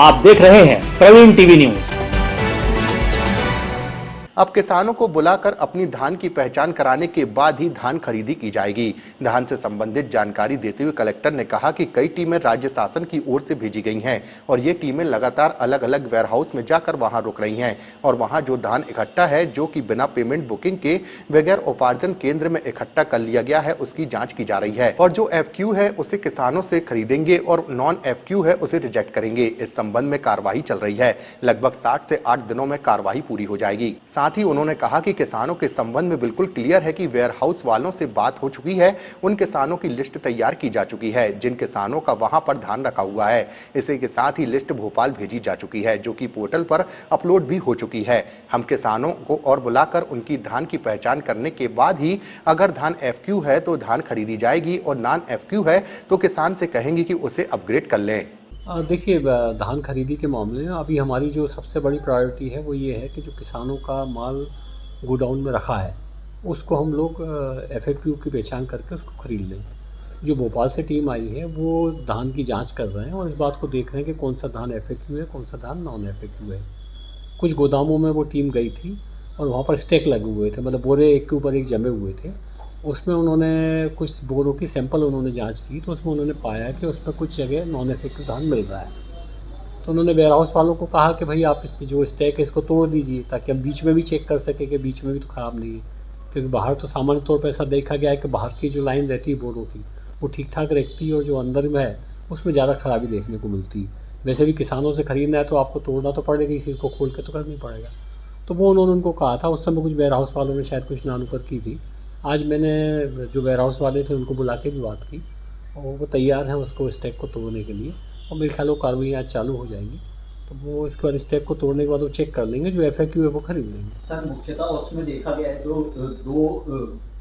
आप देख रहे हैं प्रवीण टीवी न्यूज। अब किसानों को बुलाकर अपनी धान की पहचान कराने के बाद ही धान खरीदी की जाएगी। धान से संबंधित जानकारी देते हुए कलेक्टर ने कहा कि कई टीमें राज्य शासन की ओर से भेजी गई हैं और ये टीमें लगातार अलग अलग वेयरहाउस में जाकर वहां रुक रही हैं और वहां जो धान इकट्ठा है जो कि बिना पेमेंट बुकिंग के बगैर उपार्जन केंद्र में इकट्ठा कर लिया गया है उसकी जाँच की जा रही है और जो FQ है उसे किसानों से खरीदेंगे और नॉन FQ है उसे रिजेक्ट करेंगे। इस संबंध में कार्यवाही चल रही है। लगभग 7 से 8 दिनों में कार्यवाही पूरी हो जाएगी। साथ ही उन्होंने कहा कि किसानों के संबंध में बिल्कुल क्लियर है कि वेयरहाउस वालों से बात हो चुकी है। उन किसानों की लिस्ट तैयार की जा चुकी है जिन किसानों का वहां पर धान रखा हुआ है। इसी के साथ ही लिस्ट भोपाल भेजी जा चुकी है जो कि पोर्टल पर अपलोड भी हो चुकी है। हम किसानों को और बुलाकर उनकी धान की पहचान करने के बाद ही अगर धान FQ है तो धान खरीदी जाएगी और नॉन FQ है तो किसान से कहेंगे कि उसे अपग्रेड कर लें। देखिए, धान खरीदी के मामले में अभी हमारी जो सबसे बड़ी प्रायोरिटी है वो ये है कि जो किसानों का माल गोडाउन में रखा है उसको हम लोग FAQ की पहचान करके उसको खरीद लें। जो भोपाल से टीम आई है वो धान की जांच कर रहे हैं और इस बात को देख रहे हैं कि कौन सा धान FAQ है, कौन सा धान नॉन FAQ है। कुछ गोदामों में वो टीम गई थी और वहाँ पर स्टैक लगे हुए थे, मतलब बोरे एक के ऊपर एक जमे हुए थे। उसमें उन्होंने कुछ बोरों की सैंपल उन्होंने जांच की तो उसमें उन्होंने पाया कि उसमें कुछ जगह नॉन FAQ धान मिल रहा है। तो उन्होंने वेयर हाउस वालों को कहा कि भाई आप इस जो स्टैक है इसको तोड़ दीजिए ताकि हम बीच में भी चेक कर सकें कि बीच में भी तो ख़राब नहीं है, क्योंकि बाहर तो सामान्य तौर पर ऐसा देखा गया है कि बाहर की जो लाइन रहती है बोरों की वो ठीक ठाक रहती है और जो अंदर में है उसमें ज़्यादा खराबी देखने को मिलती है। वैसे भी किसानों से ख़रीदना है तो आपको तोड़ना तो पड़ेगा, इसी को खोल के तो करना ही पड़ेगा। तो वो उन्होंने उनको कहा था। उस समय कुछ वेयर हाउस वालों ने शायद कुछ नानुकर की थी। आज मैंने जो वेयर हाउस वाले थे उनको बुला के भी बात की और वो तैयार हैं उसको स्टैक को तोड़ने के लिए और मेरे ख्याल वो कार्रवाई आज चालू हो जाएगी। तो वो इसके बाद स्टैक को तोड़ने के बाद वो चेक कर लेंगे, जो FAQ है वो खरीद लेंगे। सर, मुख्यतः उसमें देखा गया है जो 2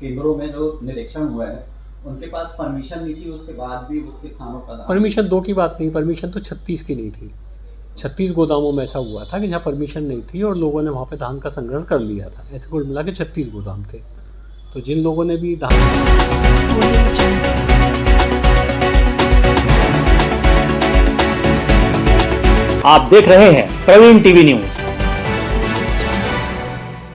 केंद्रों में जो निरीक्षण हुआ है उनके पास परमिशन नहीं थी, उसके बाद भी वो किसानों का परमिशन 2 की बात नहीं, परमिशन तो 36 की नहीं थी। 36 गोदामों में ऐसा हुआ था कि जहाँ परमिशन नहीं थी और लोगों ने वहाँ पे धान का संग्रहण कर लिया था। ऐसे कुल मिला के 36 गोदाम थे। तो जिन लोगों ने भी धान आप देख रहे हैं प्रवीण टीवी न्यूज।